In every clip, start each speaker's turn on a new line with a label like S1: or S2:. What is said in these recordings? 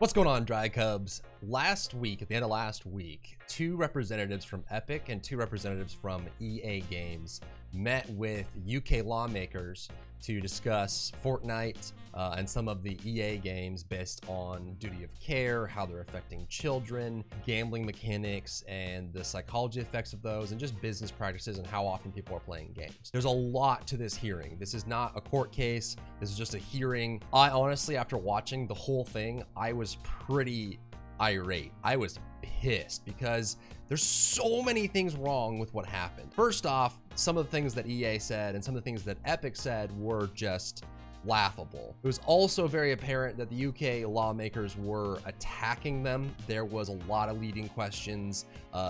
S1: What's going on, Dry Cubs? Last week, at the end of last week, two representatives from Epic and two representatives from EA Games met with UK lawmakers to discuss Fortnite and some of the EA games based on duty of care, how they're affecting children, gambling mechanics, and the psychology effects of those, and just business practices and how often people are playing games. There's a lot to this hearing. This is not a court case. This is just a hearing. I honestly, after watching the whole thing, I was pretty irate. I was pissed because there's so many things wrong with what happened. First off, some of the things that EA said and some of the things that Epic said were just laughable. It was also very apparent that the UK lawmakers were attacking them. There was a lot of leading questions.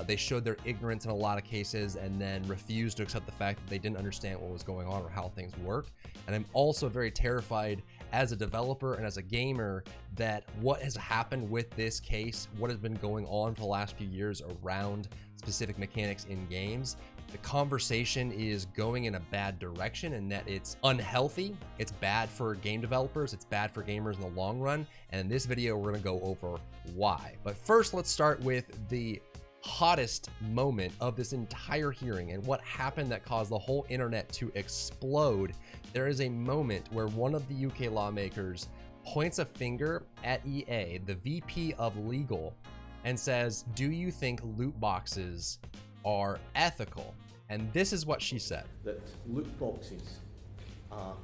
S1: They showed their ignorance in a lot of cases and then refused to accept the fact that they didn't understand what was going on or how things work. And I'm also very terrified as a developer and as a gamer that what has happened with this case, what has been going on for the last few years around specific mechanics in games, the conversation is going in a bad direction and that it's unhealthy. It's bad for game developers. It's bad for gamers in the long run. And in this video, we're gonna go over why. But first, let's start with the hottest moment of this entire hearing and what happened that caused the whole internet to explode. There is a moment where one of the UK lawmakers points a finger at EA, the VP of legal, and says, "Do you think loot boxes are ethical?" And this is what she said.
S2: That loot boxes are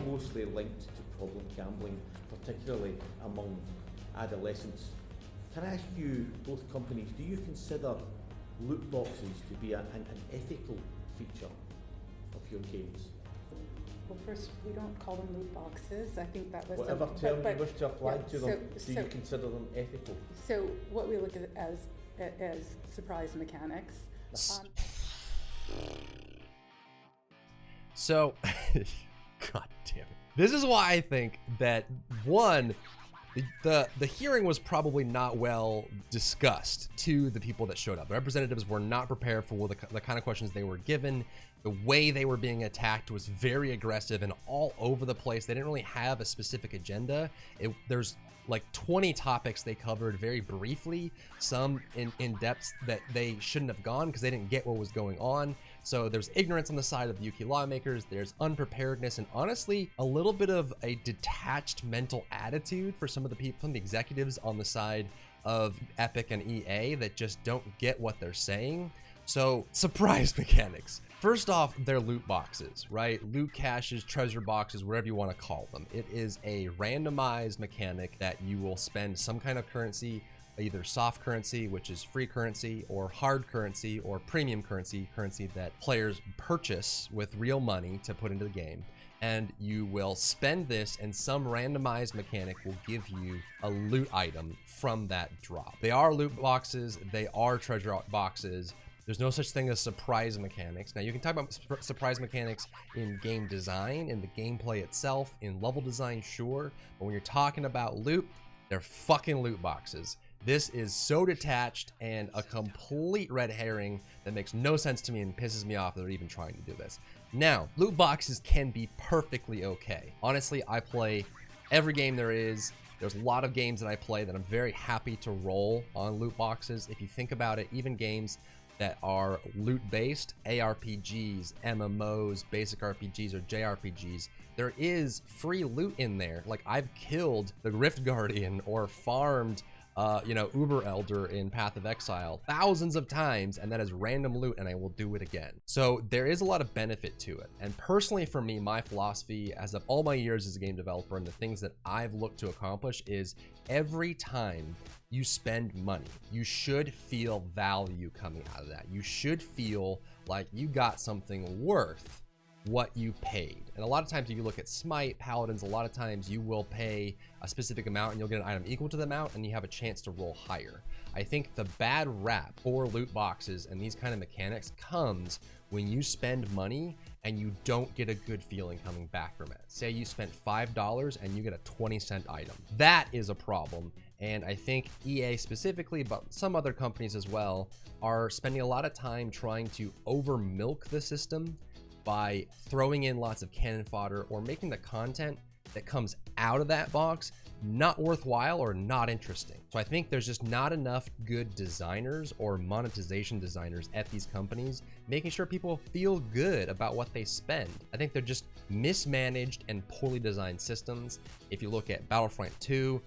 S2: closely linked to problem gambling, particularly among adolescents. Can I ask you, both companies, do you consider loot boxes to be an ethical feature of your games?
S3: Well, first, we don't call them loot boxes. I think that was
S2: whatever term you wish to apply to them. Do you consider them ethical?
S3: So what we look at as surprise mechanics.
S1: So, God damn it. This is why I think that, one, the hearing was probably not well discussed to the people that showed up. The representatives were not prepared for the kind of questions they were given. The way they were being attacked was very aggressive and all over the place. They didn't really have a specific agenda. There's like 20 topics they covered very briefly, some in depths that they shouldn't have gone because they didn't get what was going on. So there's ignorance on the side of the UK lawmakers, there's unpreparedness, and honestly, a little bit of a detached mental attitude for some of the people, some of the executives on the side of Epic and EA that just don't get what they're saying. So, surprise mechanics. First off, they're loot boxes, right? Loot caches, treasure boxes, whatever you want to call them. It is a randomized mechanic that you will spend some kind of currency, either soft currency, which is free currency, or hard currency, or premium currency that players purchase with real money to put into the game. And you will spend this and some randomized mechanic will give you a loot item from that drop. They are loot boxes, they are treasure boxes. There's no such thing as surprise mechanics. Now, you can talk about surprise mechanics in game design, in the gameplay itself, in level design, sure. But when you're talking about loot, they're fucking loot boxes. This is so detached and a complete red herring that makes no sense to me and pisses me off that they're even trying to do this. Now, loot boxes can be perfectly okay. Honestly, I play every game there is. There's a lot of games that I play that I'm very happy to roll on loot boxes. If you think about it, even games that are loot-based, ARPGs, MMOs, basic RPGs, or JRPGs, there is free loot in there. Like, I've killed the Rift Guardian or farmed, Uber Elder in Path of Exile thousands of times, and that is random loot, and I will do it again. So there is a lot of benefit to it. And personally for me, my philosophy as of all my years as a game developer and the things that I've looked to accomplish is every time you spend money, you should feel value coming out of that. You should feel like you got something worth what you paid. And a lot of times if you look at Smite, Paladins, a lot of times you will pay a specific amount and you'll get an item equal to the amount and you have a chance to roll higher. I think the bad rap for loot boxes and these kind of mechanics comes when you spend money and you don't get a good feeling coming back from it. Say you spent $5 and you get a 20-cent item. That is a problem. And I think EA specifically, but some other companies as well, are spending a lot of time trying to over milk the system by throwing in lots of cannon fodder or making the content that comes out of that box not worthwhile or not interesting. So I think there's just not enough good designers or monetization designers at these companies making sure people feel good about what they spend. I think they're just mismanaged and poorly designed systems. If you look at Battlefront 2,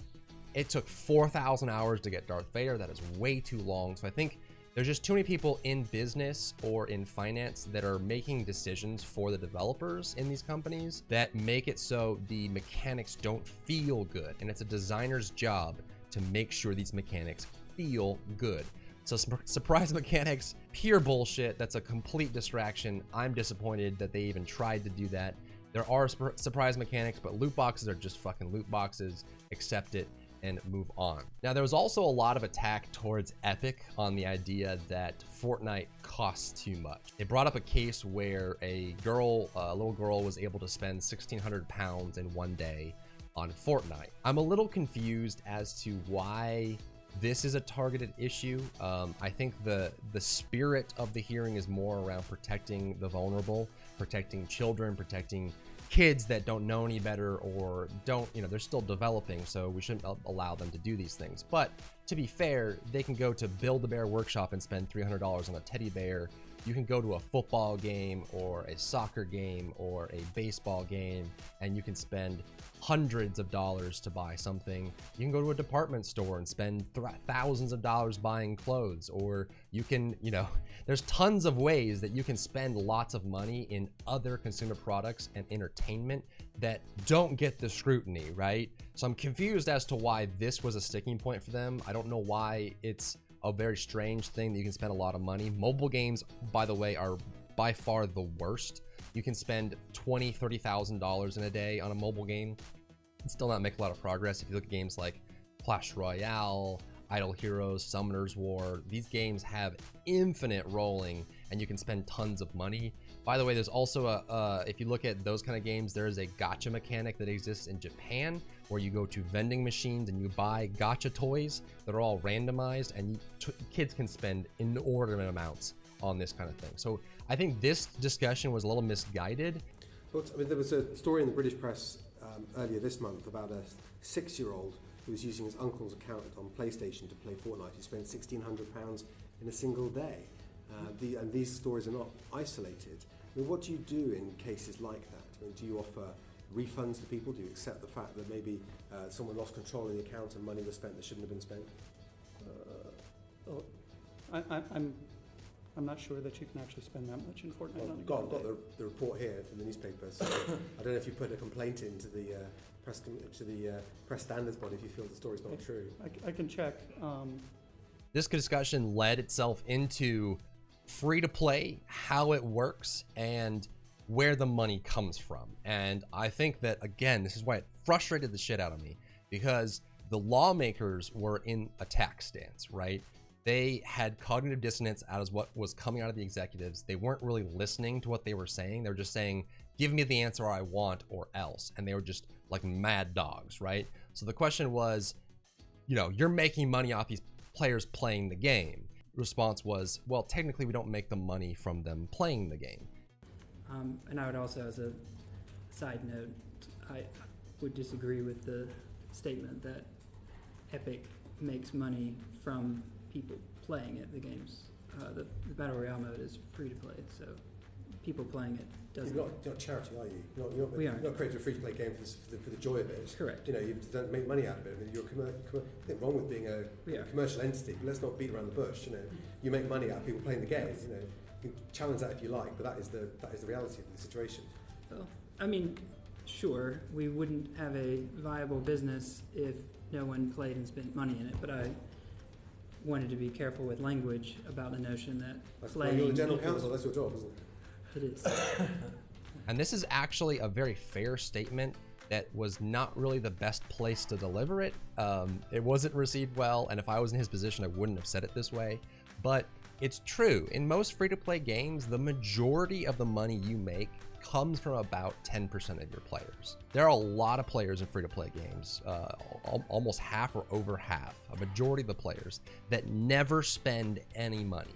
S1: it took 4,000 hours to get Darth Vader. That is way too long. So I think there's just too many people in business or in finance that are making decisions for the developers in these companies that make it so the mechanics don't feel good. And it's a designer's job to make sure these mechanics feel good. So surprise mechanics, pure bullshit. That's a complete distraction. I'm disappointed that they even tried to do that. There are surprise mechanics, but loot boxes are just fucking loot boxes. Accept it and move on. Now, there was also a lot of attack towards Epic on the idea that Fortnite costs too much. They brought up a case where a little girl was able to spend 1,600 pounds in one day on Fortnite. I'm a little confused as to why this is a targeted issue. I think the spirit of the hearing is more around protecting the vulnerable, protecting children, protecting kids that don't know any better or don't, they're still developing, so we shouldn't allow them to do these things. But to be fair, they can go to Build-A-Bear Workshop and spend $300 on a teddy bear. You can go to a football game or a soccer game or a baseball game, and you can spend hundreds of dollars to buy something. You can go to a department store and spend thousands of dollars buying clothes, or you can, there's tons of ways that you can spend lots of money in other consumer products and entertainment that don't get the scrutiny, right? So I'm confused as to why this was a sticking point for them. I don't know why it's a very strange thing that you can spend a lot of money. Mobile games, by the way, are by far the worst. You can spend $20,000, $30,000 in a day on a mobile game and still not make a lot of progress. If you look at games like Clash Royale, Idle Heroes, Summoner's War, these games have infinite rolling and you can spend tons of money. By the way, there's also if you look at those kind of games, there is a gacha mechanic that exists in Japan where you go to vending machines and you buy gacha toys that are all randomized, and kids can spend inordinate amounts on this kind of thing. So I think this discussion was a little misguided.
S4: But I mean, there was a story in the British press earlier this month about a 6-year-old who was using his uncle's account on PlayStation to play Fortnite. He spent £1,600 in a single day. And these stories are not isolated. I mean, what do you do in cases like that? I mean, do you offer refunds to people? Do you accept the fact that maybe someone lost control of the account and money was spent that shouldn't have been spent?
S5: I'm not sure that you can actually spend that much in Fortnite.
S4: Well, I've got the report here from the newspaper. So I don't know if you put a complaint into the press standards body if you feel the story's not true.
S5: I can check.
S1: This discussion led itself into free-to-play, how it works, and where the money comes from. And I think that, again, this is why it frustrated the shit out of me, because the lawmakers were in attack stance, right? They had cognitive dissonance out of what was coming out of the executives. They weren't really listening to what they were saying. They were just saying, give me the answer I want or else. And they were just like mad dogs, right? So the question was, you're making money off these players playing the game. The response was, well, technically we don't make the money from them playing the game.
S6: And I would also, as a side note, I would disagree with the statement that Epic makes money from people playing it. The game's the Battle Royale mode is free to play, so people playing it doesn't.
S4: You're not charity, are you? You're not creating a free-to-play game for the joy of it.
S6: Correct.
S4: You don't make money out of it. I mean, you're nothing wrong with being a commercial entity, but let's not beat around the bush. You make money out of people playing the game. You can challenge that if you like, but that is the reality of the situation.
S6: Well, I mean, sure, we wouldn't have a viable business if no one played and spent money in it, but I wanted to be careful with language about the notion that playing...
S4: You're the general counsel, that's your job, isn't it?
S6: It is.
S1: And this is actually a very fair statement that was not really the best place to deliver it. It wasn't received well, and if I was in his position, I wouldn't have said it this way. But it's true. In most free-to-play games, the majority of the money you make comes from about 10% of your players. There are a lot of players in free-to-play games, almost half or over half, a majority of the players that never spend any money.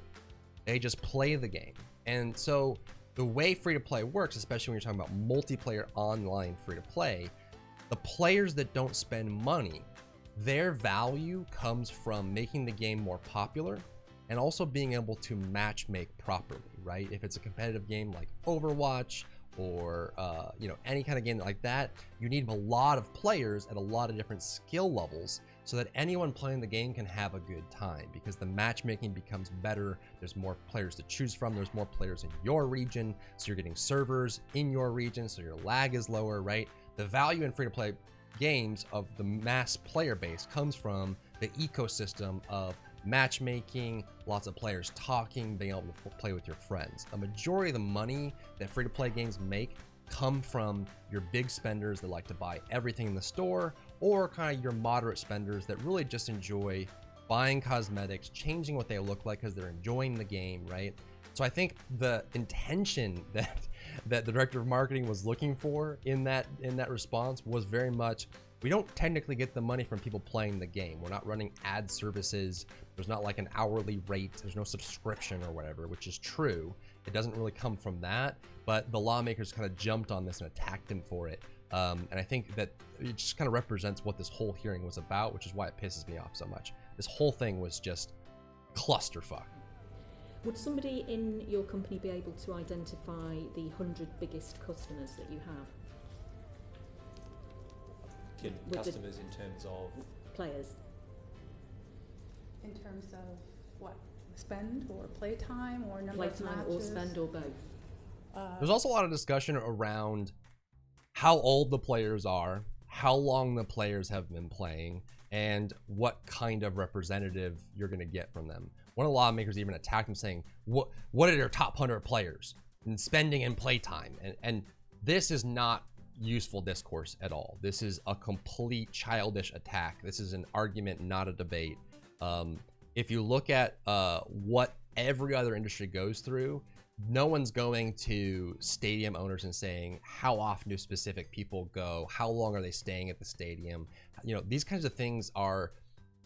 S1: They just play the game. And so the way free-to-play works, especially when you're talking about multiplayer online free-to-play, The players that don't spend money, their value comes from making the game more popular and also being able to match make properly, right? If it's a competitive game like Overwatch or any kind of game like that, you need a lot of players at a lot of different skill levels so that anyone playing the game can have a good time, because the matchmaking becomes better. There's more players to choose from. There's more players in your region, so you're getting servers in your region, so your lag is lower, right? The value in free-to-play games of the mass player base comes from the ecosystem of matchmaking, lots of players talking, being able to play with your friends. A majority of the money that free-to-play games make come from your big spenders that like to buy everything in the store, or kind of your moderate spenders that really just enjoy buying cosmetics, changing what they look like because they're enjoying the game, right? So I think the intention that the director of marketing was looking for in that response was very much, we don't technically get the money from people playing the game. We're not running ad services. There's not like an hourly rate. There's no subscription or whatever, which is true. It doesn't really come from that, but the lawmakers kind of jumped on this and attacked him for it. And I think that it just kind of represents what this whole hearing was about, which is why it pisses me off so much. This whole thing was just clusterfuck.
S7: Would somebody in your company be able to identify the 100 biggest customers that you have?
S8: Customers in terms of
S7: players?
S3: In terms of what? Spend or playtime or number of
S7: Playtime
S3: matches?
S7: or spend or both?
S1: There's also a lot of discussion around how old the players are, how long the players have been playing, and what kind of representative you're going to get from them. One of the lawmakers even attacked him, saying, what are your top 100 players in spending and playtime? And this is not useful discourse at all. This is a complete childish attack. This is an argument, not a debate. If you look at what every other industry goes through, no one's going to stadium owners and saying, how often do specific people go? How long are they staying at the stadium? You know, these kinds of things are,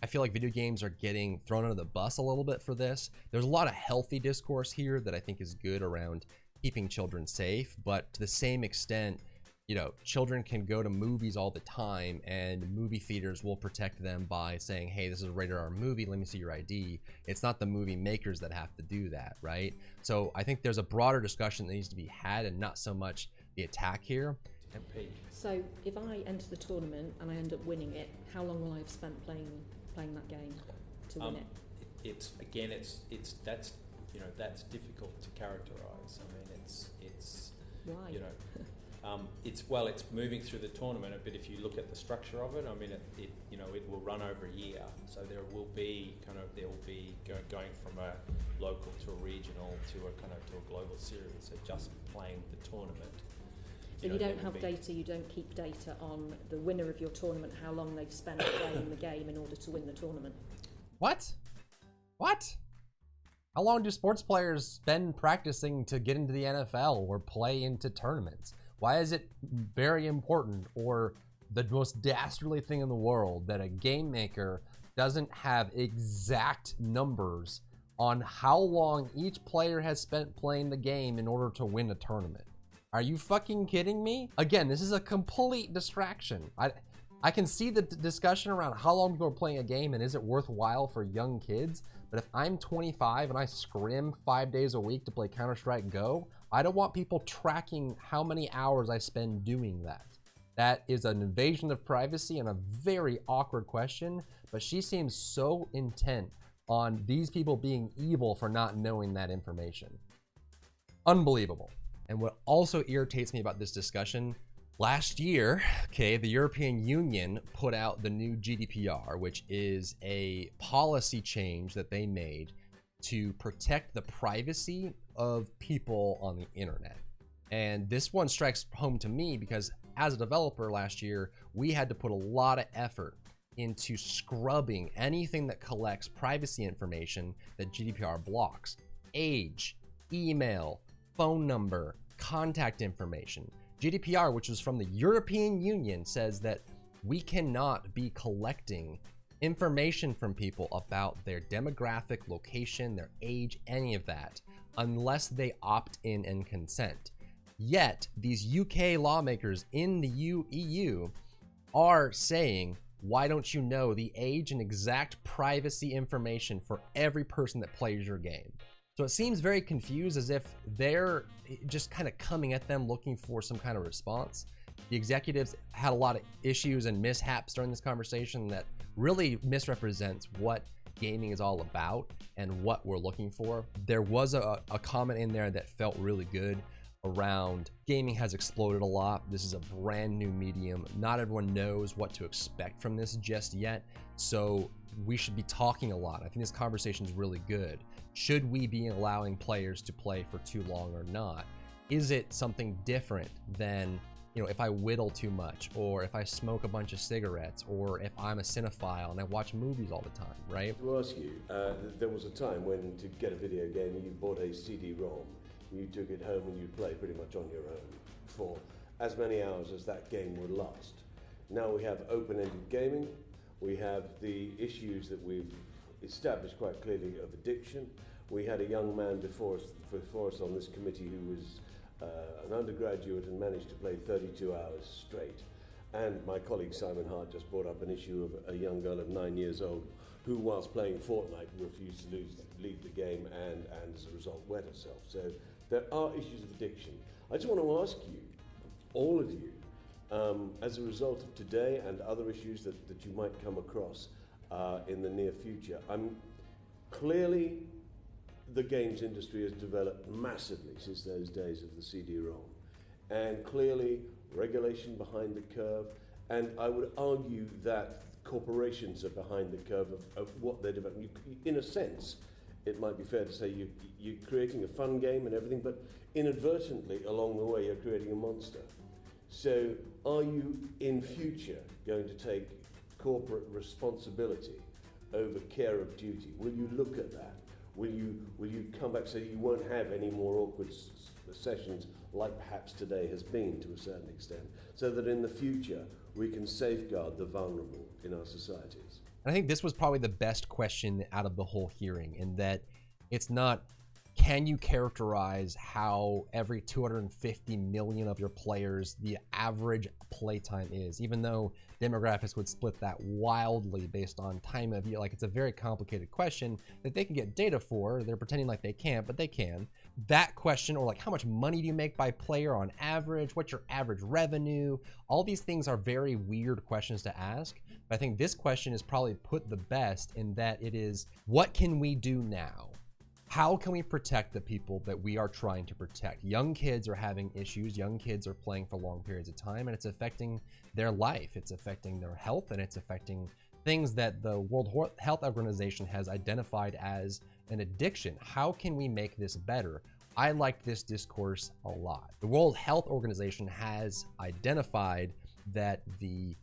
S1: I feel like video games are getting thrown under the bus a little bit for this. There's a lot of healthy discourse here that I think is good around keeping children safe, but to the same extent, you know, children can go to movies all the time and movie theaters will protect them by saying, hey, this is a rated R movie, let me see your ID. It's not the movie makers that have to do that, right? So I think there's a broader discussion that needs to be had and not so much the attack here.
S7: So if I enter the tournament and I end up winning it, how long will I have spent playing that game to win it?
S8: That's difficult to characterise. I mean, it's
S7: Why?
S8: You know, it's moving through the tournament, but if you look at the structure of it, I mean, it will run over a year. So there will be going from a local to a regional to a global series. So just playing the tournament.
S7: So you don't have data, you don't keep data on the winner of your tournament, how long they've spent playing the game in order to win the tournament.
S1: What? How long do sports players spend practicing to get into the NFL or play into tournaments? Why is it very important or the most dastardly thing in the world that a game maker doesn't have exact numbers on how long each player has spent playing the game in order to win a tournament? Are you fucking kidding me? Again, this is a complete distraction. I can see the discussion around how long people are playing a game and is it worthwhile for young kids, but if I'm 25 and I scrim 5 days a week to play Counter-Strike Go, I don't want people tracking how many hours I spend doing that. That is an invasion of privacy and a very awkward question, but she seems so intent on these people being evil for not knowing that information. Unbelievable. And what also irritates me about this discussion, last year, the European Union put out the new GDPR, which is a policy change that they made to protect the privacy of people on the internet. And this one strikes home to me because as a developer last year, we had to put a lot of effort into scrubbing anything that collects privacy information that GDPR blocks. Age, email, phone number, contact information. GDPR, which was from the European Union, says that we cannot be collecting information from people about their demographic, location, their age, any of that, unless they opt in and consent. Yet, these UK lawmakers in the EU are saying, why don't you know the age and exact privacy information for every person that plays your game? So it seems very confused, as if they're just kind of coming at them looking for some kind of response. The executives had a lot of issues and mishaps during this conversation that really misrepresents what gaming is all about and what we're looking for. There was a comment in there that felt really good around gaming has exploded a lot. This is a brand new medium. Not everyone knows what to expect from this just yet. So we should be talking a lot. I think this conversation is really good. Should we be allowing players to play for too long or not? Is it something different than, you know, if I whittle too much, or if I smoke a bunch of cigarettes, or if I'm a cinephile and I watch movies all the time, right?
S9: To ask you, there was a time when to get a video game you bought a CD-ROM, you took it home and you play pretty much on your own for as many hours as that game would last. Now we have open-ended gaming, we have the issues that we've established quite clearly of addiction. We had a young man before us on this committee who was an undergraduate and managed to play 32 hours straight. And my colleague Simon Hart just brought up an issue of a young girl of 9 years old who, whilst playing Fortnite, refused to leave the game and as a result wet herself. So there are issues of addiction. I just want to ask you, all of you, as a result of today and other issues that you might come across in the near future, clearly the games industry has developed massively since those days of the CD-ROM, and clearly regulation behind the curve, and I would argue that corporations are behind the curve of what they're developing. In a sense, it might be fair to say you're creating a fun game and everything, but inadvertently along the way you're creating a monster. So are you in future going to take corporate responsibility over care of duty? Will you look at that? Will you come back so you won't have any more awkward sessions like perhaps today has been to a certain extent, so that in the future we can safeguard the vulnerable in our societies?
S1: And I think this was probably the best question out of the whole hearing, in that it's not, can you characterize how every 250 million of your players, the average playtime is, even though demographics would split that wildly based on time of year. Like, it's a very complicated question that they can get data for. They're pretending like they can't, but they can. That question, or like, how much money do you make by player on average? What's your average revenue? All these things are very weird questions to ask. But I think this question is probably put the best in that it is, what can we do now? How can we protect the people that we are trying to protect? Young kids are having issues. Young kids are playing for long periods of time, and it's affecting their life. It's affecting their health, and it's affecting things that the World Health Organization has identified as an addiction. How can we make this better? I liked this discourse a lot. The World Health Organization has identified that the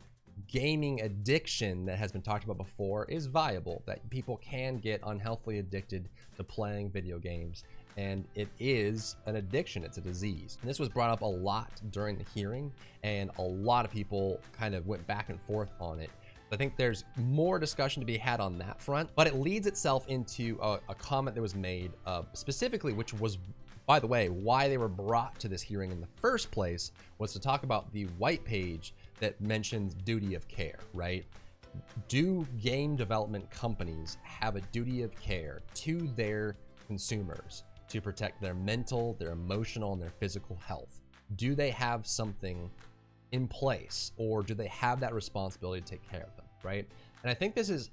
S1: gaming addiction that has been talked about before is viable, that people can get unhealthily addicted to playing video games, and it is an addiction. It's a disease. And this was brought up a lot during the hearing, and a lot of people kind of went back and forth on it. I think there's more discussion to be had on that front, but it leads itself into a comment that was made specifically, which was, by the way, why they were brought to this hearing in the first place, was to talk about the white page that mentions duty of care, right? Do game development companies have a duty of care to their consumers to protect their mental, their emotional, and their physical health? Do they have something in place, or do they have that responsibility to take care of them, right? And I think this is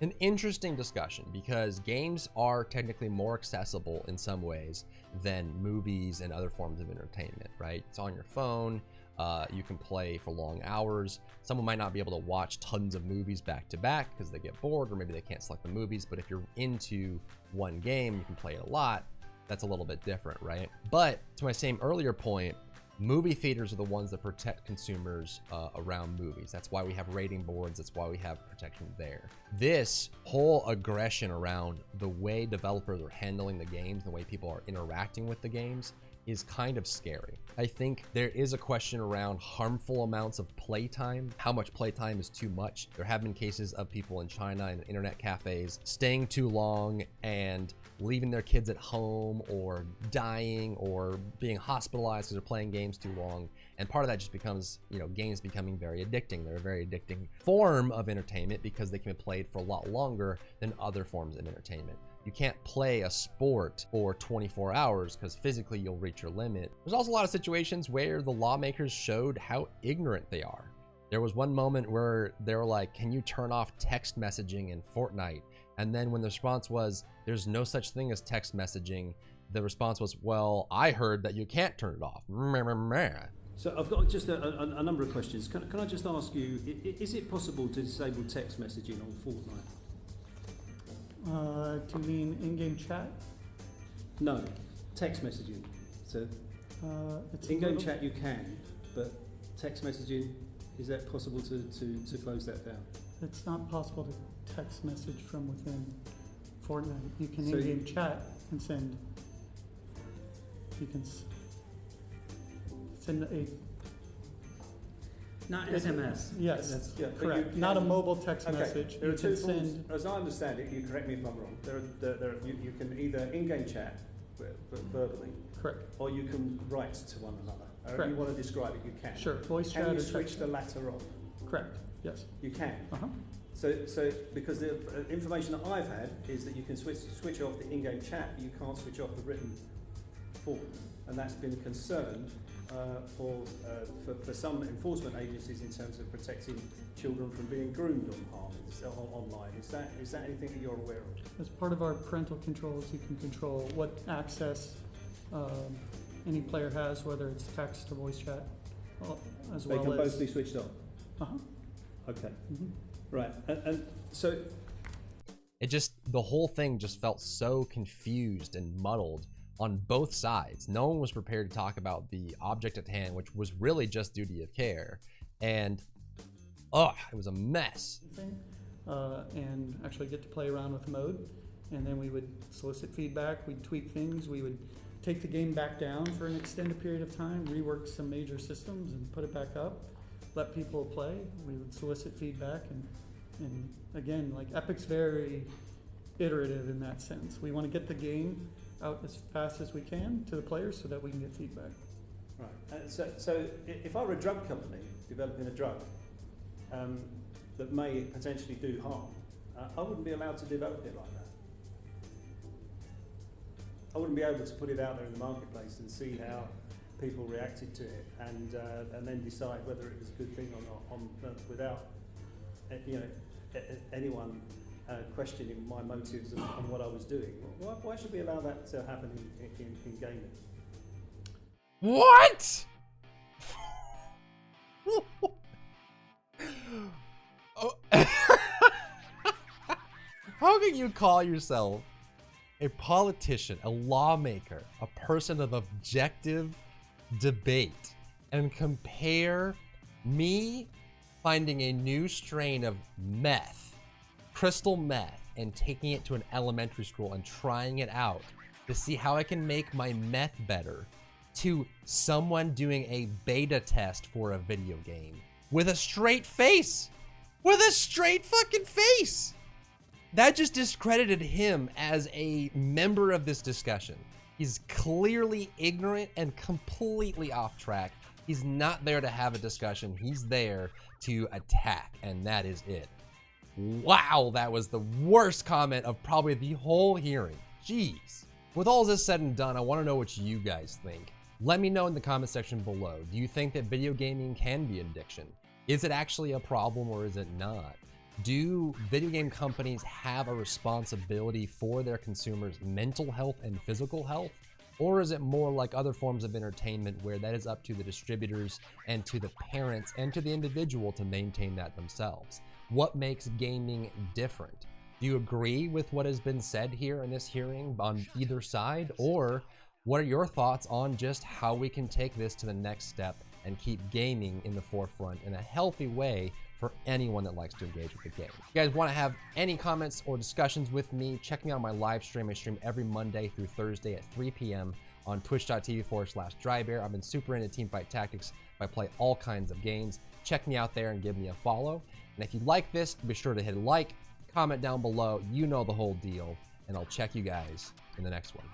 S1: an interesting discussion, because games are technically more accessible in some ways than movies and other forms of entertainment, right? It's on your phone. You can play for long hours. Someone might not be able to watch tons of movies back to back because they get bored, or maybe they can't select the movies. But if you're into one game, you can play it a lot. That's a little bit different, right? But to my same earlier point, movie theaters are the ones that protect consumers around movies. That's why we have rating boards. That's why we have protection there. This whole aggression around the way developers are handling the games, the way people are interacting with the games, is kind of scary. I think there is a question around harmful amounts of playtime. How much playtime is too much? There have been cases of people in China and internet cafes staying too long and leaving their kids at home or dying or being hospitalized because they're playing games too long. And part of that just becomes, you know, games becoming very addicting. They're a very addicting form of entertainment because they can be played for a lot longer than other forms of entertainment. You can't play a sport for 24 hours because physically you'll reach your limit. There's also a lot of situations where the lawmakers showed how ignorant they are. There was one moment where they were like, can you turn off text messaging in Fortnite? And then when the response was, there's no such thing as text messaging, the response was, well, I heard that you can't turn it off.
S10: So I've got just a number of questions. Can I just ask you, is it possible to disable text messaging on Fortnite?
S5: Do you mean in-game chat?
S10: No, text messaging. So
S5: It's
S10: in-game chat you can, but text messaging, is that possible to close that down?
S5: It's not possible to text message from within Fortnite. You can
S10: So
S5: in-game chat and send. You can send a.
S6: Not SMS.
S5: Yes,
S6: That's-
S10: Yeah, but
S5: correct.
S10: you
S5: Not a
S10: can-
S5: mobile text
S10: Okay,
S5: message.
S10: there are
S5: You
S10: two
S5: can
S10: forms,
S5: send.
S10: as I understand it, you correct me if I'm wrong, you can either in-game chat verbally,
S5: Correct.
S10: or you can write to one another. However
S5: Correct.
S10: you want to describe it, you can.
S5: Sure. Voice chat
S10: Can
S5: or
S10: you switch
S5: text.
S10: the latter on?
S5: Correct. Yes.
S10: You can.
S5: Uh-huh.
S10: So because the information that I've had is that you can switch off the in-game chat, but you can't switch off the written form, and that's been a concern for some enforcement agencies in terms of protecting children from being groomed online. Is that anything that you're aware of?
S5: As part of our parental controls, you can control what access any player has, whether it's text or voice chat, as
S10: They
S5: well
S10: can
S5: as.
S10: both be switched on.
S5: Uh-huh.
S10: Okay.
S5: Mm-hmm.
S10: Right. And so
S1: The whole thing just felt so confused and muddled on both sides. No one was prepared to talk about the object at hand, which was really just duty of care. And, it was a mess.
S5: And actually get to play around with the mode. And then we would solicit feedback, we'd tweak things, we would take the game back down for an extended period of time, rework some major systems and put it back up, let people play. We would solicit feedback and again, like Epic's very iterative in that sense. We want to get the game out as fast as we can to the players so that we can get feedback.
S10: right. So if I were a drug company developing a drug that may potentially do harm, I wouldn't be allowed to develop it like that. I wouldn't be able to put it out there in the marketplace and see how people reacted to it, and then decide whether it was a good thing or not, without anyone questioning my motives and what I was doing. Why should we allow that to happen in gaming?
S1: What? Oh. How can you call yourself a politician, a lawmaker, a person of objective debate, and compare me finding a new strain of meth, crystal meth, and taking it to an elementary school and trying it out to see how I can make my meth better, to someone doing a beta test for a video game with a straight face? With a straight fucking face! That just discredited him as a member of this discussion. He's clearly ignorant and completely off track. He's not there to have a discussion. He's there to attack, and that is it. Wow, that was the worst comment of probably the whole hearing. Jeez. With all this said and done, I want to know what you guys think. Let me know in the comment section below. Do you think that video gaming can be an addiction? Is it actually a problem or is it not? Do video game companies have a responsibility for their consumers' mental health and physical health? Or is it more like other forms of entertainment where that is up to the distributors and to the parents and to the individual to maintain that themselves? What makes gaming different? Do you agree with what has been said here in this hearing on either side? Or what are your thoughts on just how we can take this to the next step and keep gaming in the forefront in a healthy way for anyone that likes to engage with the game? If you guys want to have any comments or discussions with me, check me out on my live stream. I stream every Monday through Thursday at 3 p.m. on twitch.tv/drybear. I've been super into teamfight tactics. I play all kinds of games. Check me out there and give me a follow. And if you like this, be sure to hit like, comment down below. You know the whole deal. And I'll check you guys in the next one.